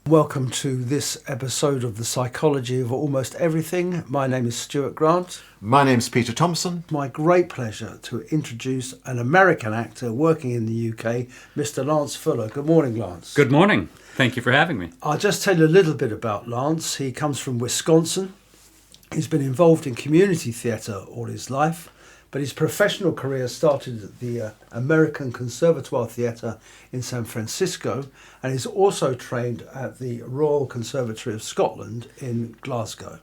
Welcome to this episode of The Psychology of Almost Everything. My name is Stewart Grant. My name's Peter Thompson. It's my great pleasure to introduce an American actor working in the UK, Mr. Lance Fuller. Good morning, Lance. Good morning. Thank you for having me. I'll just tell you a little bit about Lance. He comes from Wisconsin. He's been involved in community theatre all his life, but his professional career started at the American Conservatoire Theatre in San Francisco, and he's also trained at the Royal Conservatory of Scotland in Glasgow.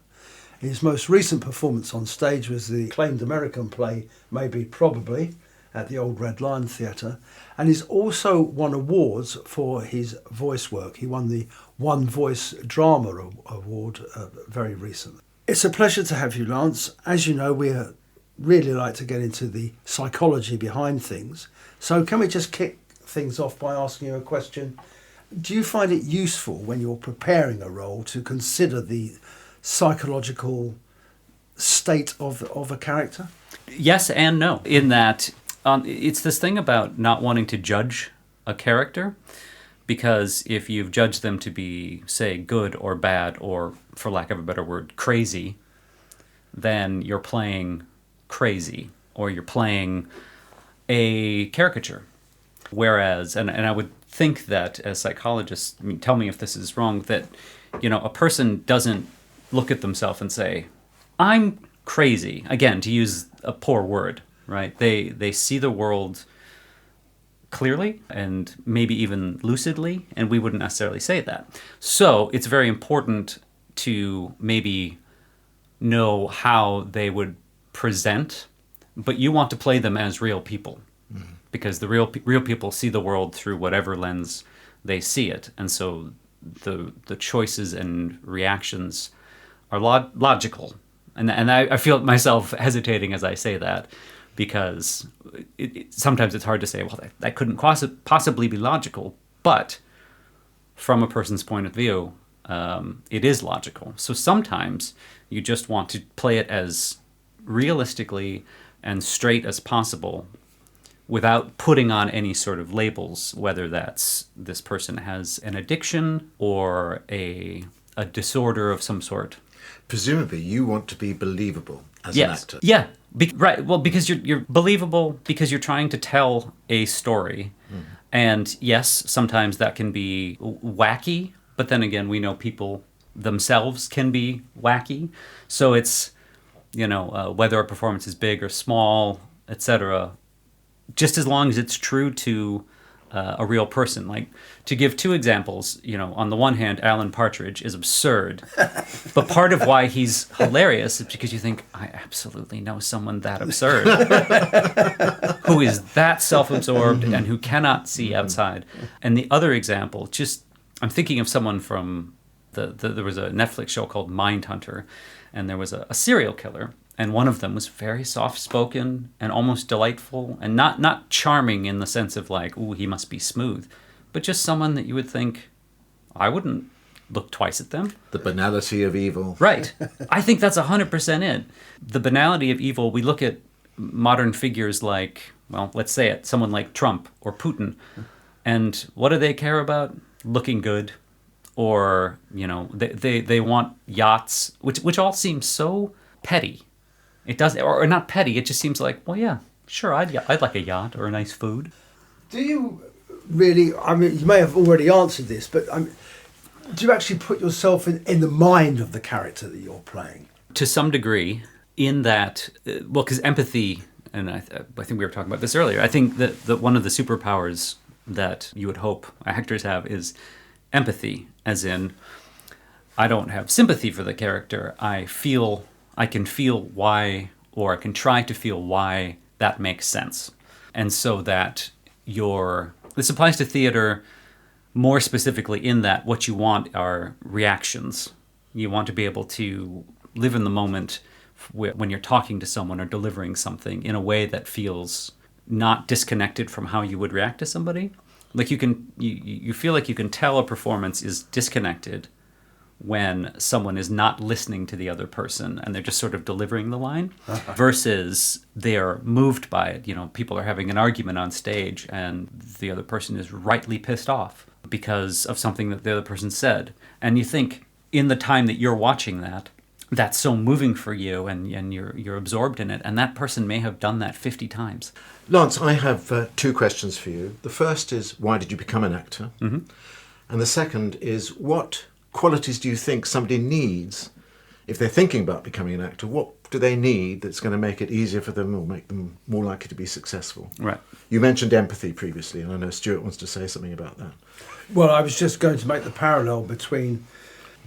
His most recent performance on stage was the acclaimed American play Maybe Probably at the Old Red Lion Theatre, and he's also won awards for his voice work. He won the One Voice Drama Award very recently. It's a pleasure to have you, Lance. As you know, we really like to get into the psychology behind things. So can we just kick things off by asking you a question? Do you find it useful when you're preparing a role to consider the psychological state of a character? Yes and no, in that it's this thing about not wanting to judge a character, because if you've judged them to be, say, good or bad, or, for lack of a better word, crazy, then you're playing crazy, or you're playing a caricature. Whereas, and I would think that as psychologists, I mean, tell me if this is wrong, that, you know, a person doesn't look at themselves and say, I'm crazy. Again, to use a poor word, right? They see the world clearly and maybe even lucidly, and we wouldn't necessarily say that. So it's very important to maybe know how they would present, but you want to play them as real people, because the real people see the world through whatever lens they see it, and so the choices and reactions are logical, and I feel myself hesitating as I say that, because sometimes it's hard to say, well, that couldn't possibly be logical, but from a person's point of view, it is logical. So sometimes you just want to play it as realistically and straight as possible without putting on any sort of labels, whether that's this person has an addiction or a disorder of some sort. Presumably you want to be believable as an actor. Yeah. Right. Well, because you're believable, because you're trying to tell a story. And yes, sometimes that can be wacky, but then again, we know people themselves can be wacky. So it's, you know, whether a performance is big or small, etc., just as long as it's true to a real person. Like, to give two examples, you know, on the one hand, Alan Partridge is absurd, but part of why he's hilarious is because you think, I absolutely know someone that absurd, who is that self-absorbed and who cannot see outside. And the other example, I'm thinking of someone from there was a Netflix show called Mindhunter, and there was a serial killer, and one of them was very soft-spoken and almost delightful, and not charming in the sense of like, ooh, he must be smooth, but just someone that you would think, I wouldn't look twice at them. The banality of evil. Right. I think that's 100% it. The banality of evil, we look at modern figures like, well, let's say it, someone like Trump or Putin, and what do they care about? Looking good. Or, you know, they want yachts, which all seems so petty. It does, or not petty. It just seems like, well, yeah, sure, I'd like a yacht or a nice food. Do you really? I mean, you may have already answered this, but do you actually put yourself in the mind of the character that you're playing? To some degree, in that, well, because empathy, and I think we were talking about this earlier. I think that one of the superpowers that you would hope actors have is empathy, as in, I don't have sympathy for the character. I can feel why, or I can try to feel why that makes sense. And so that this applies to theater more specifically in that what you want are reactions. You want to be able to live in the moment when you're talking to someone or delivering something in a way that feels not disconnected from how you would react to somebody. Like you feel like you can tell a performance is disconnected when someone is not listening to the other person and they're just sort of delivering the line versus they're moved by it. You know, people are having an argument on stage and the other person is rightly pissed off because of something that the other person said. And you think, in the time that you're watching that, that's so moving for you, and you're absorbed in it, and that person may have done that 50 times. Lance, I have two questions for you. The first is, why did you become an actor? Mm-hmm. And the second is, what qualities do you think somebody needs if they're thinking about becoming an actor? What do they need that's going to make it easier for them or make them more likely to be successful? Right. You mentioned empathy previously, and I know Stewart wants to say something about that. Well, I was just going to make the parallel between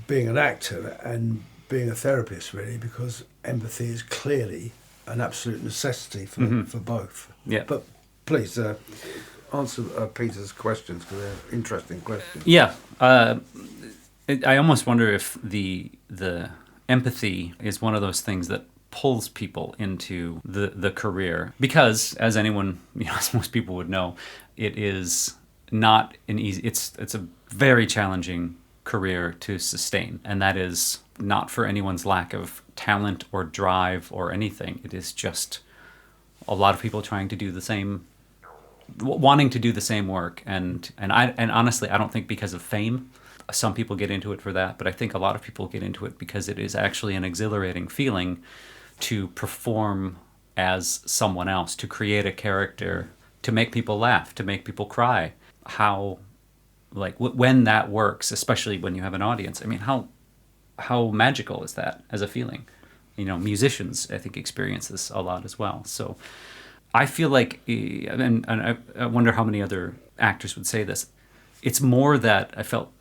being an actor and being a therapist, really, because empathy is clearly an absolute necessity for both. Yeah. But please answer Peter's questions, because they're interesting questions. Yeah. I almost wonder if the empathy is one of those things that pulls people into the career, because, as anyone, as most people would know, it is not an easy. It's a very challenging career to sustain, and that is not for anyone's lack of talent or drive or anything. It is just a lot of people trying to do the same, wanting to do the same work, and honestly, I don't think because of fame. Some people get into it for that, but I think a lot of people get into it because it is actually an exhilarating feeling to perform as someone else, to create a character, to make people laugh, to make people cry. When that works, especially when you have an audience, I mean, how magical is that as a feeling? Musicians, I think, experience this a lot as well. So I feel like, and I wonder how many other actors would say this, it's more that I felt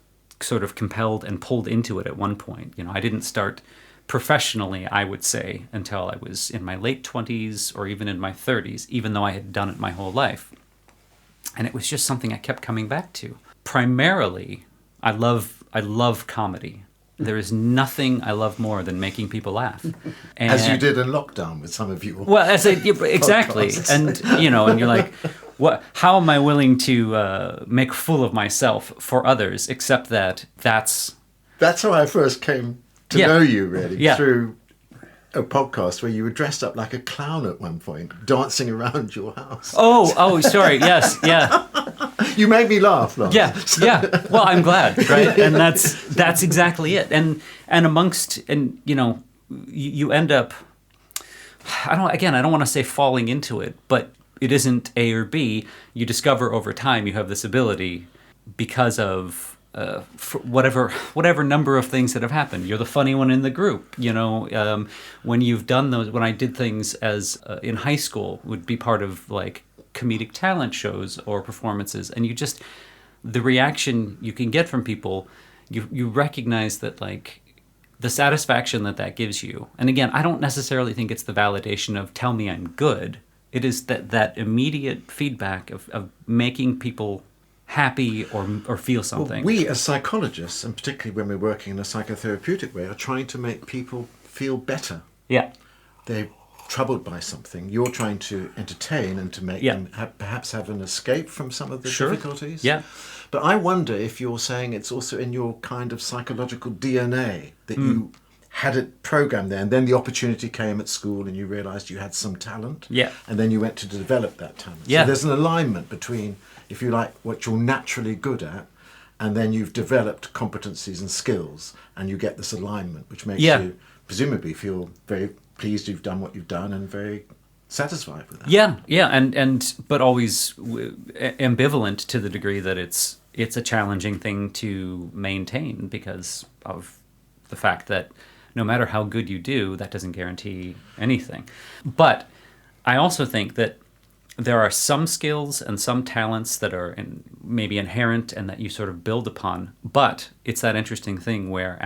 sort of compelled and pulled into it at one point. I didn't start professionally, I would say, until I was in my late 20s or even in my 30s, even though I had done it my whole life. And it was just something I kept coming back to. Primarily, I love comedy. There is nothing I love more than making people laugh. And, as you did in lockdown with some of you. Well, exactly. And you're like, what? How am I willing to make a fool of myself for others? Except that's how I first came to know you, really, through a podcast where you were dressed up like a clown at one point, dancing around your house. Oh, sorry. Yes, yeah. You made me laugh, Lance. Yeah. Well, I'm glad, right? And that's exactly it. And you end up. I don't want to say falling into it, but it isn't A or B. You discover over time you have this ability because of for whatever number of things that have happened. You're the funny one in the group. When you've done those, when I did things as in high school, would be part of like comedic talent shows or performances, and the reaction you can get from people, you recognize that, like, the satisfaction that gives you. And again, I don't necessarily think it's the validation of tell me I'm good. It is that immediate feedback of making people happy or feel something. Well, we as psychologists, and particularly when we're working in a psychotherapeutic way, are trying to make people feel better. Yeah. They're troubled by something. You're trying to entertain and to make them perhaps have an escape from some of the difficulties. Yeah. But I wonder if you're saying it's also in your kind of psychological DNA that you had it programmed there, and then the opportunity came at school and you realised you had some talent. Yeah. And then you went to develop that talent. Yeah. So there's an alignment between, if you like, what you're naturally good at, and then you've developed competencies and skills, and you get this alignment, which makes you presumably feel very pleased you've done what you've done and very satisfied with that. Yeah, and but always ambivalent to the degree that it's a challenging thing to maintain because of the fact that no matter how good you do, that doesn't guarantee anything. But I also think that there are some skills and some talents that are maybe inherent and that you sort of build upon. But it's that interesting thing where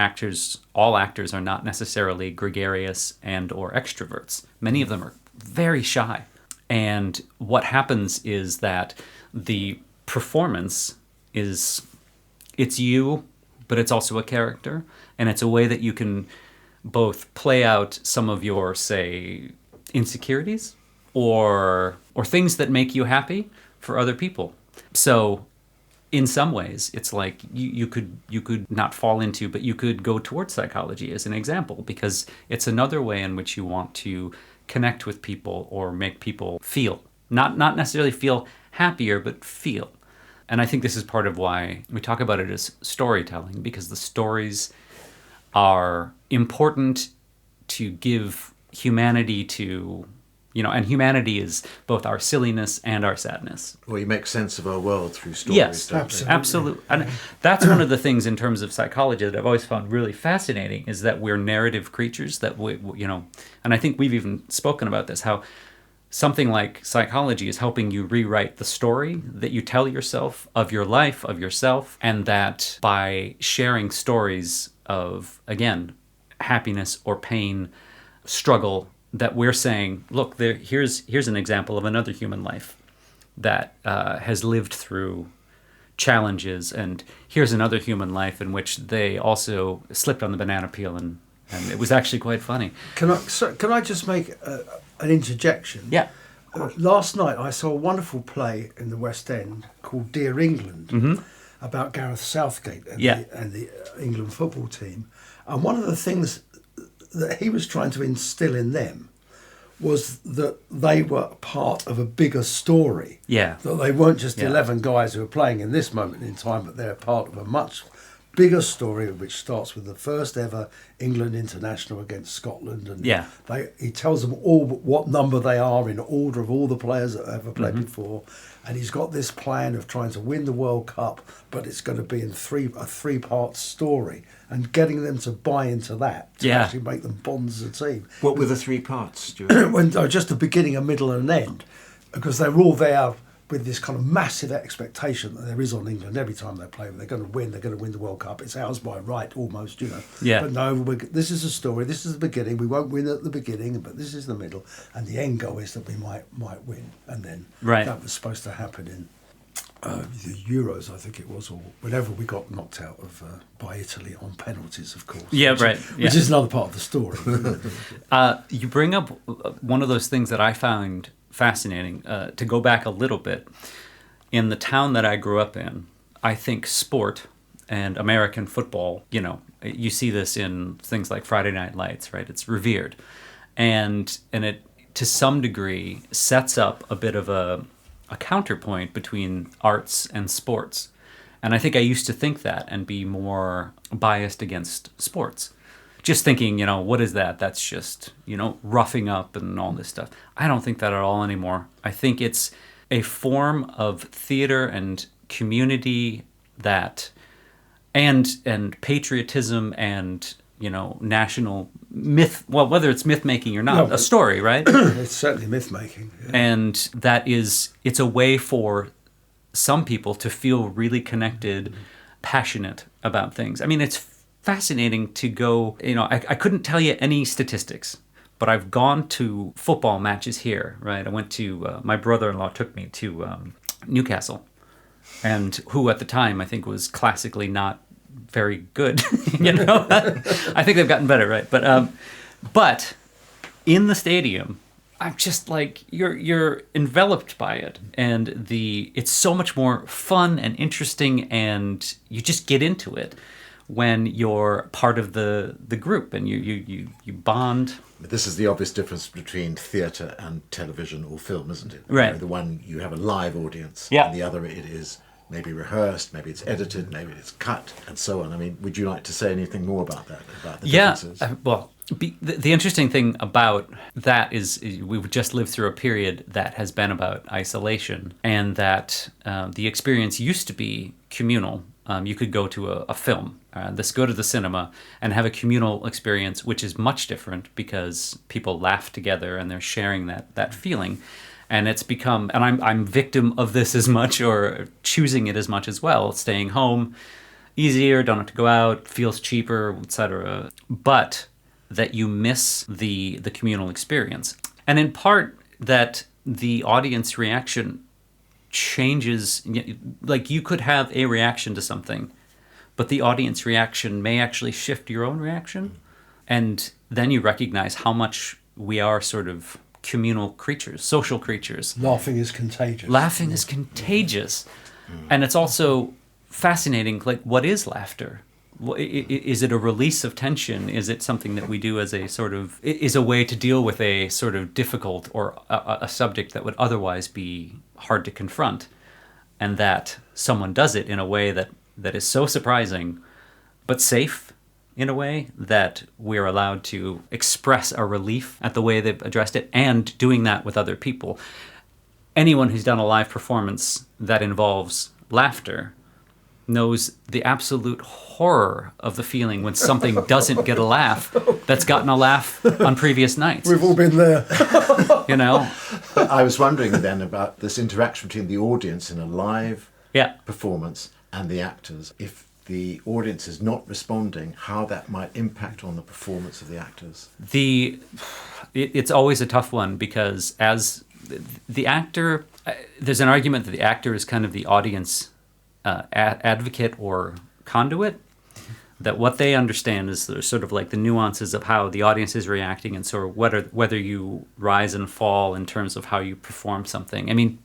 all actors are not necessarily gregarious and or extroverts. Many of them are very shy. And what happens is that the performance it's you, but it's also a character. And it's a way that you can both play out some of your, say, insecurities or things that make you happy for other people. So in some ways, it's like you could not fall into, but you could go towards psychology as an example, because it's another way in which you want to connect with people or make people feel. Not necessarily feel happier, but feel. And I think this is part of why we talk about it as storytelling, because the stories are important to give humanity to, and humanity is both our silliness and our sadness. Well, you make sense of our world through stories. Yes, don't you? absolutely. And that's one of the things in terms of psychology that I've always found really fascinating, is that we're narrative creatures, that and I think we've even spoken about this, how something like psychology is helping you rewrite the story that you tell yourself of your life, of yourself, and that by sharing stories of, again, happiness or pain, struggle, that we're saying, look, here's an example of another human life that has lived through challenges, and here's another human life in which they also slipped on the banana peel, and it was actually quite funny. Can I just make an interjection? Yeah. Last night I saw a wonderful play in the West End called Dear England, about Gareth Southgate and the England football team. And one of the things that he was trying to instill in them was that they were part of a bigger story. Yeah. That they weren't just 11 guys who are playing in this moment in time, but they're part of a much bigger story, which starts with the first ever England international against Scotland. And he tells them all what number they are in order of all the players that have ever played before. And he's got this plan of trying to win the World Cup, but it's going to be in a three-part story, and getting them to buy into that to actually make them bond as a team. What were the 3 parts, Stuart? Just the beginning, a middle, and an end, because they were all there with this kind of massive expectation that there is on England every time they play. They're going to win the World Cup. It's ours by right, almost, Yeah. But no, this is a story. This is the beginning. We won't win at the beginning, but this is the middle. And the end goal is that we might win. And then that was supposed to happen in the Euros, I think it was, or whenever we got knocked out of by Italy on penalties, of course. Yeah, which is another part of the story. You bring up one of those things that I found fascinating. To go back a little bit, in the town that I grew up in, I think sport and American football, you see this in things like Friday Night Lights, right? It's revered. And it, to some degree, sets up a bit of a counterpoint between arts and sports. And I think I used to think that and be more biased against sports. Just thinking, what is that? That's just, roughing up and all this stuff. I don't think that at all anymore. I think it's a form of theater and community that, and patriotism and, national myth, well, whether it's myth making or not, a story, right? It's certainly myth making. Yeah. And it's a way for some people to feel really connected, passionate about things. I mean, it's fascinating to go, I couldn't tell you any statistics, but I've gone to football matches here, right? I went to, my brother-in-law took me to Newcastle, and who at the time I think was classically not very good, I think they've gotten better, right? But in the stadium, I'm just like, you're enveloped by it, and it's so much more fun and interesting, and you just get into it when you're part of the group and you bond. This is the obvious difference between theatre and television or film, isn't it? Right. The one you have a live audience, and the other it is maybe rehearsed, maybe it's edited, maybe it's cut, and so on. I mean, would you like to say anything more about that, about the differences? Well, the interesting thing about that is we've just lived through a period that has been about isolation, and that the experience used to be communal. You could go to a film, go to the cinema and have a communal experience, which is much different because people laugh together and they're sharing that feeling. And it's become, and I'm victim of this as much, or choosing it as much as well, staying home, easier, don't have to go out, feels cheaper, etc. But that you miss the communal experience. And in part that the audience reaction changes, like you could have a reaction to something, but the audience reaction may actually shift your own reaction. And then you recognize how much we are sort of communal creatures, social creatures. Laughing is contagious. Laughing is contagious. And it's also fascinating, like, what is laughter? Is it a release of tension? Is it something that we do as a sort of, is a way to deal with a sort of difficult or a subject that would otherwise be hard to confront? and that someone does it in a way that is so surprising, but safe in a way that we're allowed to express our relief at the way they've addressed it, and doing that with other people. Anyone who's done a live performance that involves laughter knows the absolute horror of the feeling when something doesn't get a laugh that's gotten a laugh on previous nights. We've all been there. You know? But I was wondering then about this interaction between the audience in a live Yeah. performance and the actors. If the audience is not responding, how that might impact on the performance of the actors. It's always a tough one, because as the actor, there's an argument that the actor is kind of the audience advocate or conduit, that what they understand is sort of like the nuances of how the audience is reacting, and sort of whether you rise and fall in terms of how you perform something. I mean,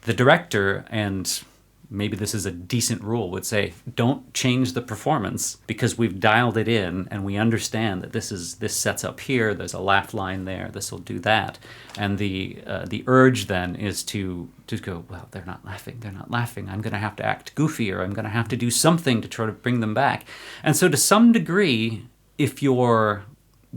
the director, and maybe this is a decent rule, would say, don't change the performance because we've dialed it in and we understand that this sets up here, there's a laugh line there, this will do that. And the urge then is to go, well, they're not laughing, I'm going to have to act goofier, I'm going to have to do something to try to bring them back. And so to some degree, if you're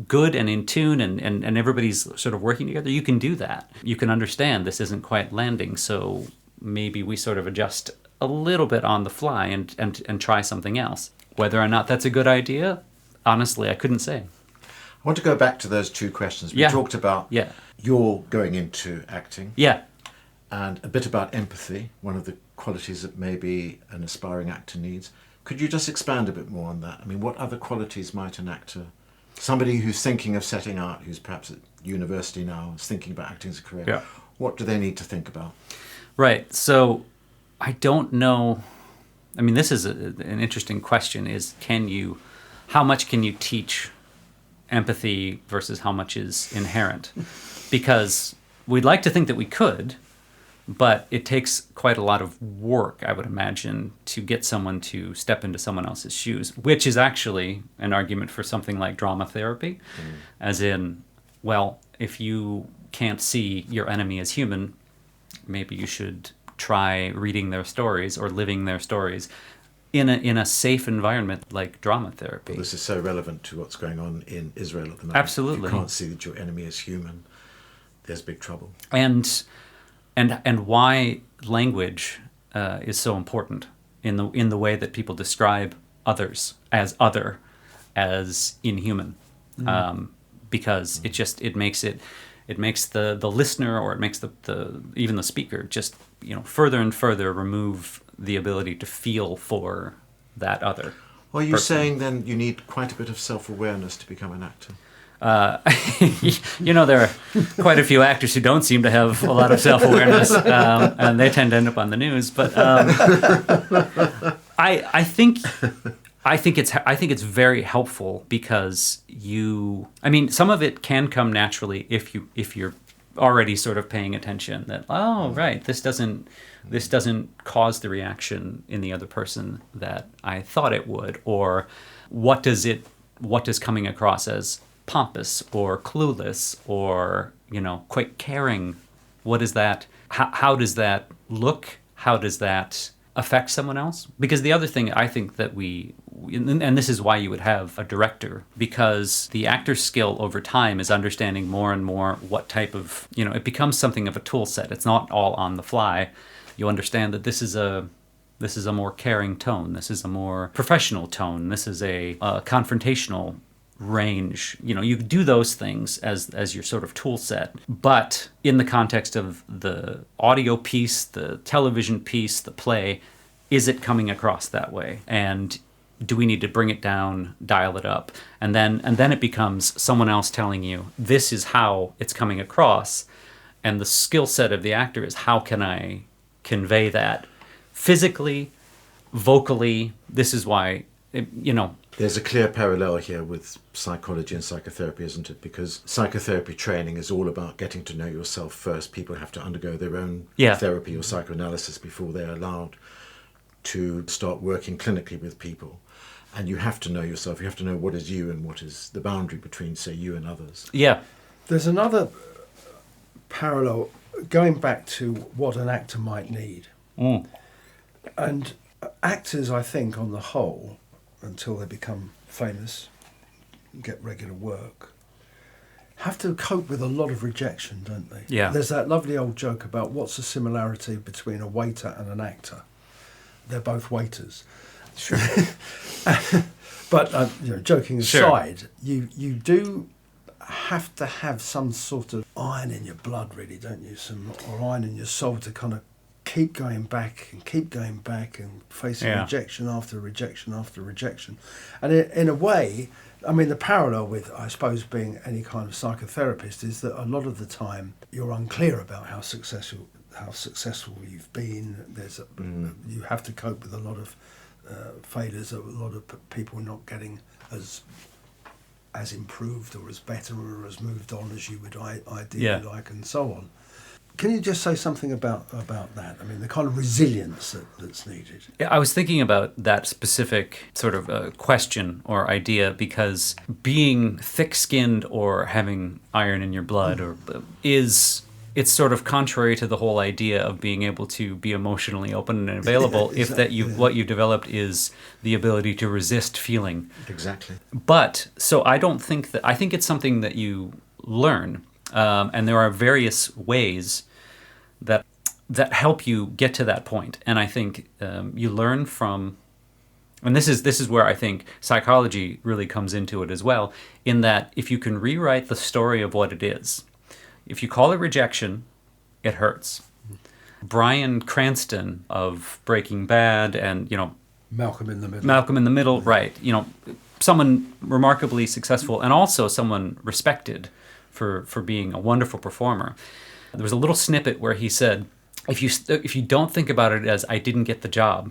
good and in tune and everybody's sort of working together, you can do that. You can understand this isn't quite landing, so maybe we sort of adjust a little bit on the fly and try something else. Whether or not that's a good idea, honestly, I couldn't say. I want to go back to those two questions. We talked about your going into acting. Yeah. And a bit about empathy, one of the qualities that maybe an aspiring actor needs. Could you just expand a bit more on that? I mean, what other qualities might an actor, somebody who's thinking of setting out, who's perhaps at university now, is thinking about acting as a career, what do they need to think about? Right. So I don't know. I mean, this is an interesting question, is how much can you teach empathy versus how much is inherent? Because we'd like to think that we could, but it takes quite a lot of work, I would imagine, to get someone to step into someone else's shoes, which is actually an argument for something like drama therapy, as in, well, if you can't see your enemy as human, maybe you should try reading their stories or living their stories in a safe environment like drama therapy. Well, this is so relevant to what's going on in Israel at the moment. Absolutely. If you can't see that your enemy is human, there's big trouble. And why language is so important in the way that people describe others as other, as inhuman, because it makes the listener, or it makes the even the speaker, just further and further remove the ability to feel for that other. Well, are you person. saying then you need quite a bit of self-awareness to become an actor? There are quite a few actors who don't seem to have a lot of self-awareness, and they tend to end up on the news. But I think it's very helpful, because some of it can come naturally if you're already sort of paying attention, that right, this doesn't cause the reaction in the other person that I thought it would, or what is coming across as pompous or clueless or quite caring. What is that? How does that look? How does that affect someone else? Because the other thing I think that and this is why you would have a director, because the actor's skill over time is understanding more and more what type of, it becomes something of a tool set. It's not all on the fly. You understand that this is a more caring tone. This is a more professional tone. This is a confrontational range. You do those things as your sort of tool set, but in the context of the audio piece, the television piece, the play, is it coming across that way? And do we need to bring it down, dial it up? And then it becomes someone else telling you, this is how it's coming across. And the skill set of the actor is, how can I convey that physically, vocally? This is why, There's a clear parallel here with psychology and psychotherapy, isn't it? Because psychotherapy training is all about getting to know yourself first. People have to undergo their own therapy or psychoanalysis before they're allowed to start working clinically with people. And you have to know yourself. You have to know what is you and what is the boundary between, say, you and others. Yeah. There's another parallel, going back to what an actor might need. And actors, I think, on the whole, until they become famous, get regular work, have to cope with a lot of rejection, don't they? Yeah. There's that lovely old joke about what's the similarity between a waiter and an actor. They're both waiters. Sure. But joking Sure. aside, you do have to have some sort of iron in your blood, really, don't you? Or iron in your soul to kind of keep going back and facing Yeah. rejection after rejection after rejection. And in a way, I mean, the parallel with, I suppose, being any kind of psychotherapist is that a lot of the time you're unclear about how successful you've been. You have to cope with a lot of failures, a lot of people not getting as improved or as better or as moved on as you would ideally like, and so on. Can you just say something about that? I mean, the kind of resilience that's needed. I was thinking about that specific sort of question or idea because being thick-skinned or having iron in your blood it's sort of contrary to the whole idea of being able to be emotionally open and available. Yeah, exactly, What you've developed is the ability to resist feeling. Exactly. But so I think it's something that you learn, and there are various ways that help you get to that point. And I think you learn from, and this is where I think psychology really comes into it as well, in that if you can rewrite the story of what it is, if you call it rejection, it hurts. Bryan Cranston of Breaking Bad and, Malcolm in the Middle, right. Someone remarkably successful and also someone respected for being a wonderful performer. There was a little snippet where he said, if you don't think about it as I didn't get the job,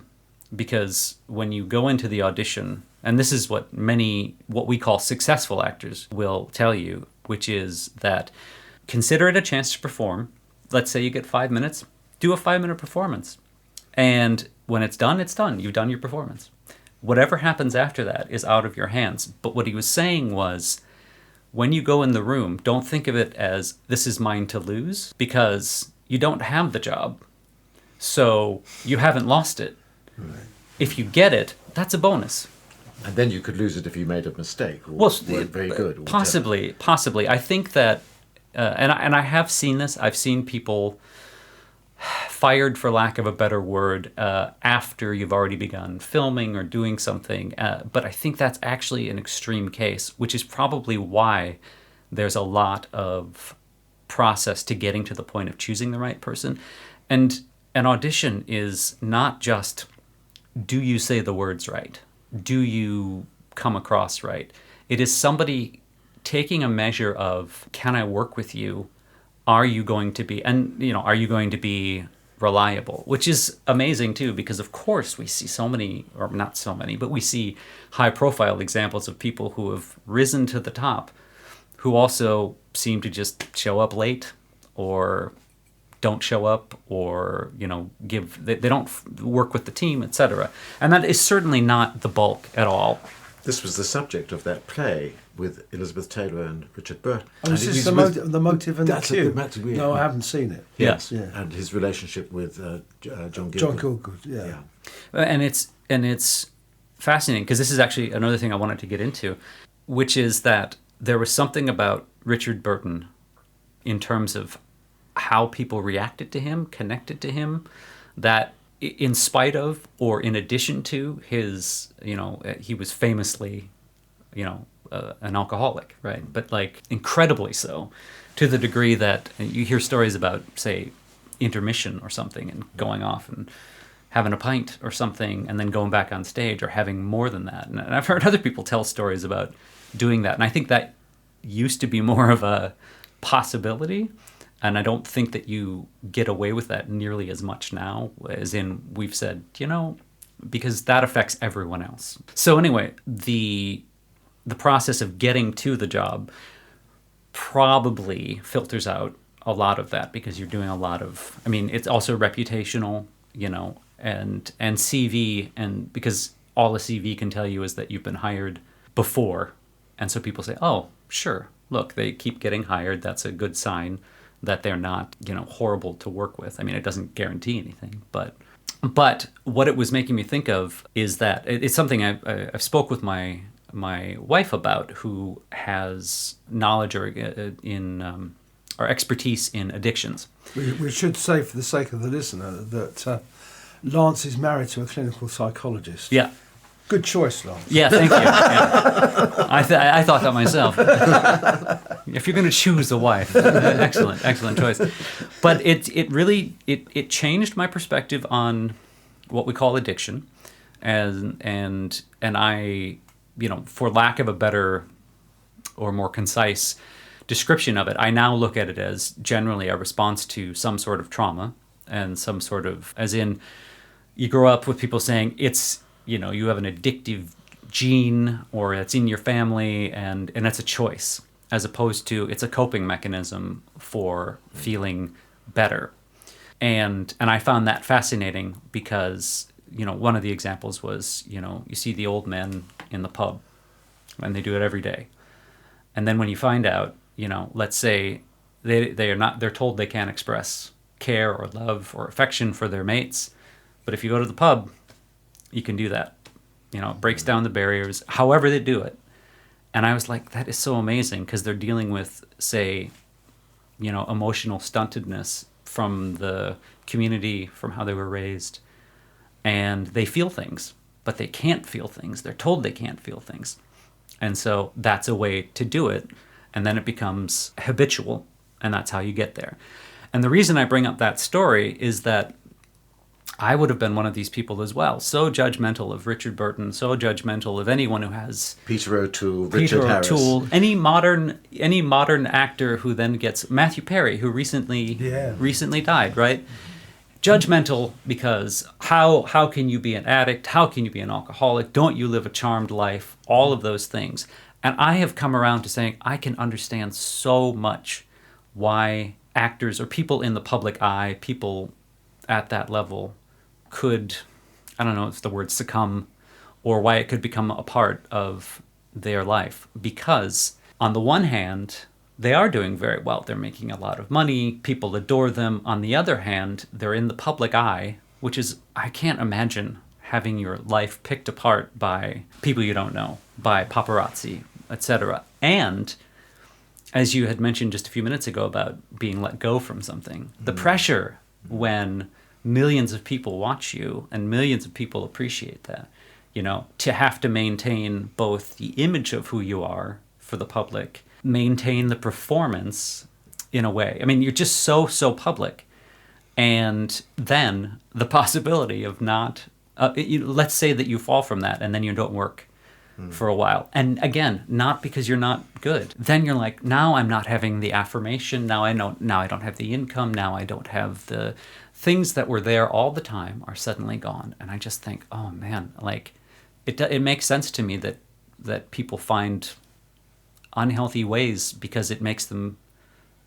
because when you go into the audition, and this is what we call successful actors will tell you, which is that consider it a chance to perform. Let's say you get 5 minutes, do a 5-minute performance. And when it's done, it's done. You've done your performance. Whatever happens after that is out of your hands. But what he was saying was, when you go in the room, don't think of it as this is mine to lose, because you don't have the job. So you haven't lost it. Right. If you get it, that's a bonus. And then you could lose it if you made a mistake or weren't very good. Or Possibly. I think that, and I have seen this. I've seen people fired, for lack of a better word, after you've already begun filming or doing something. But I think that's actually an extreme case, which is probably why there's a lot of process to getting to the point of choosing the right person. And an audition is not just, do you say the words right? Do you come across right? It is somebody taking a measure of, can I work with you? Are you going to be, are you going to be reliable? Which is amazing too, because of course we see so many, or not so many, but we see high profile examples of people who have risen to the top, who also seem to just show up late or don't show up or, they don't work with the team, etc. And that is certainly not the bulk at all. This was the subject of that play with Elizabeth Taylor and Richard Burton. Oh, is this the motive and the cue? No, I haven't seen it. Yes. Yeah. And his relationship with John Gielgud. John Gielgud, yeah. And it's fascinating, because this is actually another thing I wanted to get into, which is that there was something about Richard Burton in terms of how people reacted to him, connected to him, that in spite of or in addition to his, he was famously, an alcoholic, right? But incredibly so, to the degree that you hear stories about, say, intermission or something and going off and having a pint or something and then going back on stage, or having more than that. And I've heard other people tell stories about doing that. And I think that used to be more of a possibility. And I don't think that you get away with that nearly as much now, as in we've said, because that affects everyone else. So anyway, the process of getting to the job probably filters out a lot of that, because you're doing a lot of, it's also reputational, and CV, and because all a CV can tell you is that you've been hired before. And so people say, oh, sure, look, they keep getting hired. That's a good sign that they're not, horrible to work with. It doesn't guarantee anything, but But what it was making me think of is that it's something I've spoke with my wife about, who has knowledge or expertise in addictions. We should say, for the sake of the listener, that Lance is married to a clinical psychologist. Yeah. Good choice, Lance. Yeah, thank you. Yeah. I thought that myself. If you're going to choose a wife, excellent choice. But it really changed my perspective on what we call addiction, and I, for lack of a better or more concise description of it, I now look at it as generally a response to some sort of trauma, and some sort of, as in, you grow up with people saying it's, you have an addictive gene, or it's in your family, and it's a choice, as opposed to it's a coping mechanism for feeling better. And I found that fascinating because, one of the examples was, you see the old men in the pub, and they do it every day. And then when you find out, let's say they're told they can't express care or love or affection for their mates, but if you go to the pub, you can do that. It breaks down the barriers, however they do it. And I was like, that is so amazing, because they're dealing with, say, emotional stuntedness from the community, from how they were raised. And they feel things, but they can't feel things. They're told they can't feel things. And so that's a way to do it. And then it becomes habitual, and that's how you get there. And the reason I bring up that story is that I would have been one of these people as well. So judgmental of Richard Burton, so judgmental of anyone who has Peter O'Toole, Richard Harris. Any modern actor who then gets Matthew Perry, who recently died, right? Judgmental because how can you be an addict? How can you be an alcoholic? Don't you live a charmed life? All of those things. And I have come around to saying I can understand so much why actors or people in the public eye, people at that level, could, I don't know if the word succumb, or why it could become a part of their life. Because on the one hand, they are doing very well. They're making a lot of money. People adore them. On the other hand, they're in the public eye, which is, I can't imagine having your life picked apart by people you don't know, by paparazzi, etc. And as you had mentioned just a few minutes ago about being let go from something, the pressure when millions of people watch you and millions of people appreciate that, to have to maintain both the image of who you are for the public, maintain the performance in a way. I mean, you're just so public. And then the possibility of not, let's say that you fall from that and then you don't work for a while. And again, not because you're not good. Then you're like, now I'm not having the affirmation. Now I don't have the income. Now I don't have the things that were there all the time are suddenly gone. And I just think, oh man, like it makes sense to me that people find unhealthy ways, because it makes them,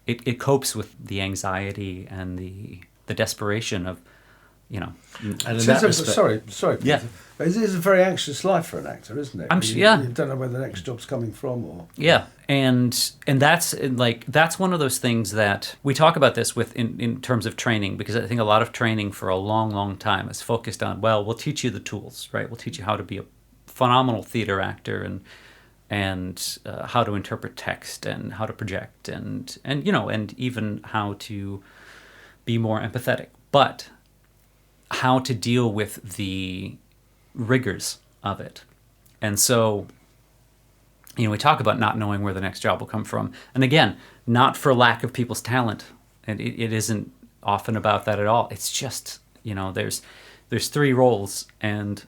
it copes with the anxiety and the desperation of, And in that respect, sorry. Yeah. But it is a very anxious life for an actor, isn't it? You don't know where the next job's coming from, or and that's one of those things that we talk about this with in terms of training, because I think a lot of training for a long time is focused on, well, we'll teach you the tools, right? We'll teach you how to be a phenomenal theater actor, and how to interpret text, and how to project, and even how to be more empathetic, but how to deal with the rigors of it. And so, we talk about not knowing where the next job will come from. And again, not for lack of people's talent. And it isn't often about that at all. It's just, there's 3 roles and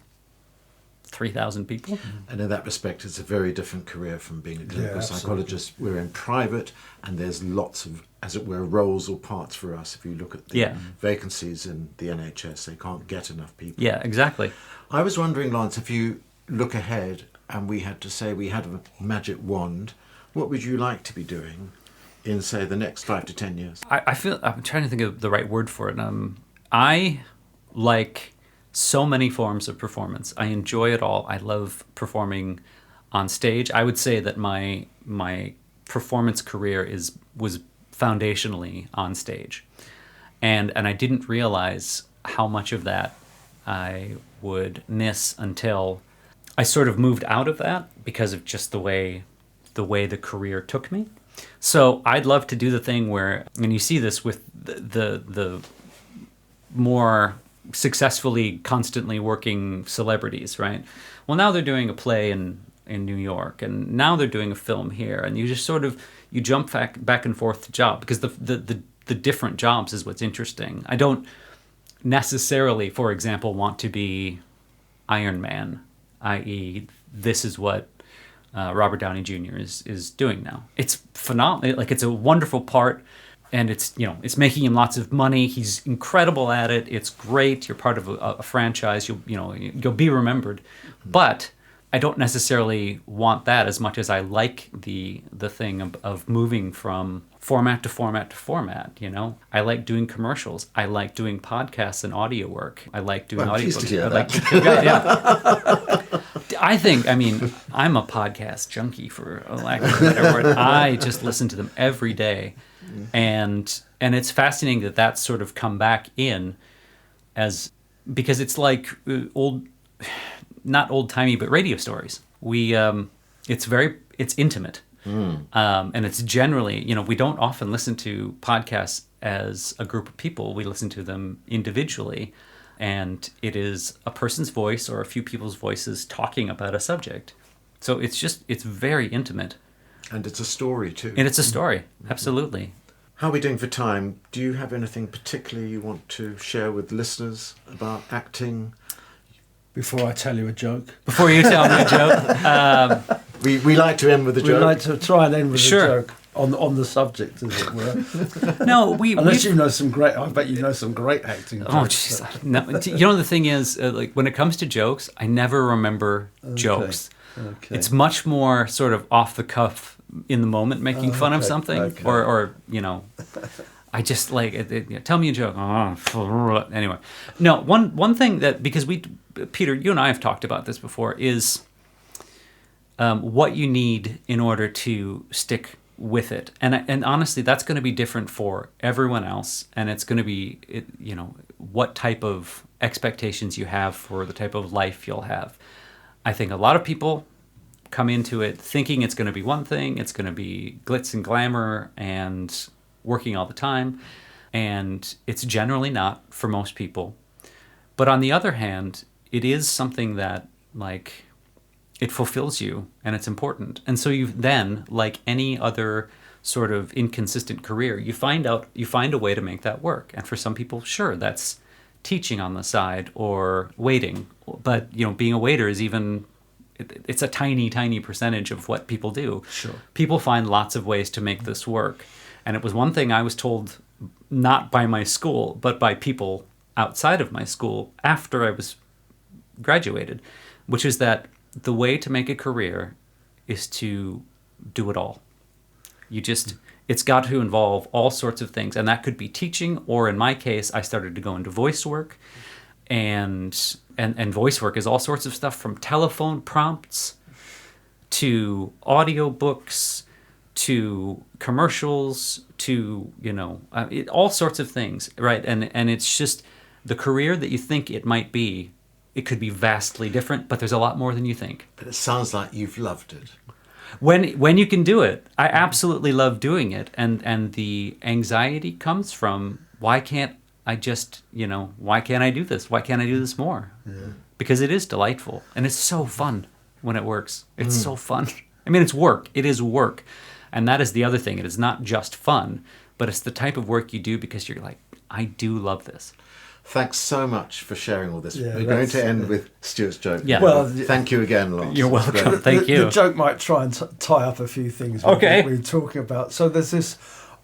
3,000 people. And in that respect, it's a very different career from being a clinical psychologist. We're in private, and there's lots of, as it were, roles or parts for us. If you look at the vacancies in the NHS, they can't get enough people. Yeah, exactly. I was wondering, Lance, if you look ahead and we had to say we had a magic wand, what would you like to be doing in, say, the next 5 to 10 years? I feel, I'm trying to think of the right word for it. I like so many forms of performance. I enjoy it all. I love performing on stage. I would say that my performance career was foundationally on stage. And I didn't realize how much of that I would miss until I sort of moved out of that because of just the way the career took me. So I'd love to do the thing where, and you see this with the more successfully, constantly working celebrities, right? Well, now they're doing a play in New York, and now they're doing a film here, and you just sort of, you jump back and forth to job, because the different jobs is what's interesting. I don't necessarily, for example, want to be Iron Man, i.e., this is what Robert Downey Jr. is doing now. It's phenomenal. Like, it's a wonderful part, and it's making him lots of money. He's incredible at it. It's great. You're part of a franchise. You'll be remembered. But I don't necessarily want that as much as I like the thing of moving from format to format to format. I like doing commercials. I like doing podcasts and audio work. I like doing audiobooks. I'm a podcast junkie, for a lack of a better word. I just listen to them every day, and it's fascinating that sort of come back in because it's like not old-timey, but radio stories. It's intimate. And it's generally, we don't often listen to podcasts as a group of people. We listen to them individually, and it is a person's voice or a few people's voices talking about a subject. So it's very intimate. And it's a story too. And it's a story, absolutely. How are we doing for time? Do you have anything particularly you want to share with listeners about acting? Before I tell you a joke. Before you tell me a joke. We like to end with a joke. We like to try and end with Sure. a joke on the subject, as it were. No, Unless you know some great, I bet you know some great acting jokes. Oh, jeez. No, the thing is, like, when it comes to jokes, I never remember jokes. Okay. It's much more sort of off the cuff, in the moment, making fun of something, or I just tell me a joke. Anyway, no. One thing that, because Peter, you and I have talked about this before, is what you need in order to stick with it, and honestly, that's going to be different for everyone else, and it's going to be what type of expectations you have for the type of life you'll have. I think a lot of people come into it thinking it's going to be one thing. It's going to be glitz and glamour and working all the time, and it's generally not for most people. But on the other hand, it is something that, like, it fulfills you, and it's important. And so you then, like any other sort of inconsistent career, you find a way to make that work. And for some people, sure, that's teaching on the side or waiting. But being a waiter is it's a tiny percentage of what people do. Sure. People find lots of ways to make this work. And it was one thing I was told, not by my school, but by people outside of my school after I was graduated, which is that the way to make a career is to do it all. It's got to involve all sorts of things. And that could be teaching, or in my case, I started to go into voice work. And voice work is all sorts of stuff, from telephone prompts to audiobooks to commercials to all sorts of things, right? And it's just the career that you think it might be. It could be vastly different, but there's a lot more than you think. But it sounds like you've loved it. When you can do it, I absolutely love doing it, and the anxiety comes from, why can't I just, why can't I do this? Why can't I do this more? Yeah. Because it is delightful, and it's so fun when it works. It's so fun. I mean, it's work. It is work. And that is the other thing. It is not just fun, but it's the type of work you do because you're like, I do love this. Thanks so much for sharing all this. Yeah, We're going to end with Stuart's joke. Yeah. Well, thank you again, Lance. You're welcome. Thank you. The joke might try and tie up a few things Okay. we're talking about. So there's this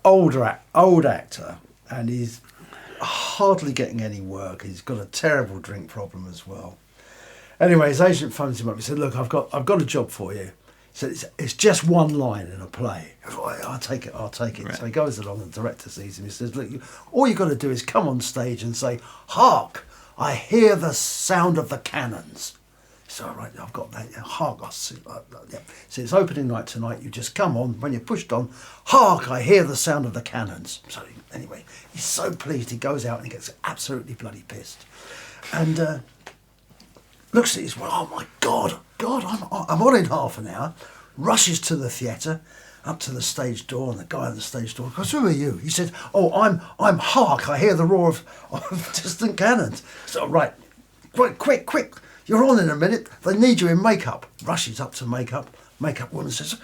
old actor, and he's hardly getting any work. He's got a terrible drink problem as well. Anyway, his agent phones him up. He said, "Look, I've got a job for you." He said, it's just one line in a play. I'll take it. Right. So he goes along, and the director sees him. He says, "Look, all you got to do is come on stage and say, 'Hark, I hear the sound of the cannons.'" So, all right, I've got that. Yeah, hark, I see. Yeah. So it's opening night tonight. You just come on. When you're pushed on, "Hark, I hear the sound of the cannons." So anyway, he's so pleased. He goes out and he gets absolutely bloody pissed. and looks at his watch. Oh my God, I'm on in half an hour. Rushes to the theatre, up to the stage door, and the guy at the stage door goes, "Who are you?" He said, "Oh, I'm Hark. I hear the roar of distant cannons." So right, quick, you're on in a minute. They need you in makeup. Rushes up to makeup. Makeup woman says,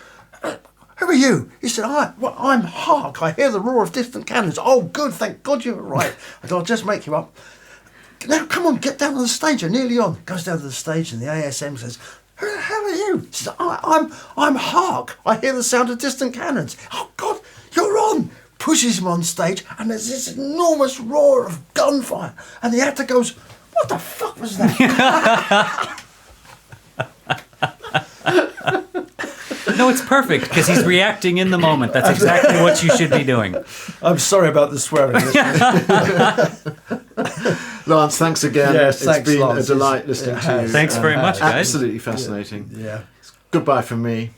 "Who are you?" He said, I'm Hark. I hear the roar of distant cannons." "Oh, good, thank God you're right. I'll just make you up. Now, come on, get down to the stage. You're nearly on." Goes down to the stage, and the ASM says, "Who the hell are you?" He says, I'm Hark. I hear the sound of distant cannons." "Oh, God, you're on." Pushes him on stage, and there's this enormous roar of gunfire. And the actor goes, "What the fuck was that?" No, it's perfect because he's reacting in the moment. That's exactly what you should be doing. I'm sorry about the swearing. Lance, thanks again. Yes, thanks, it's been Lance. a delight listening to you. Thanks very much, guys. Absolutely fascinating. Yeah. Goodbye from me.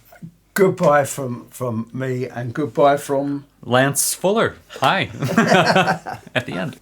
Goodbye from me, and goodbye from... Lance Fuller. Hi. At the end.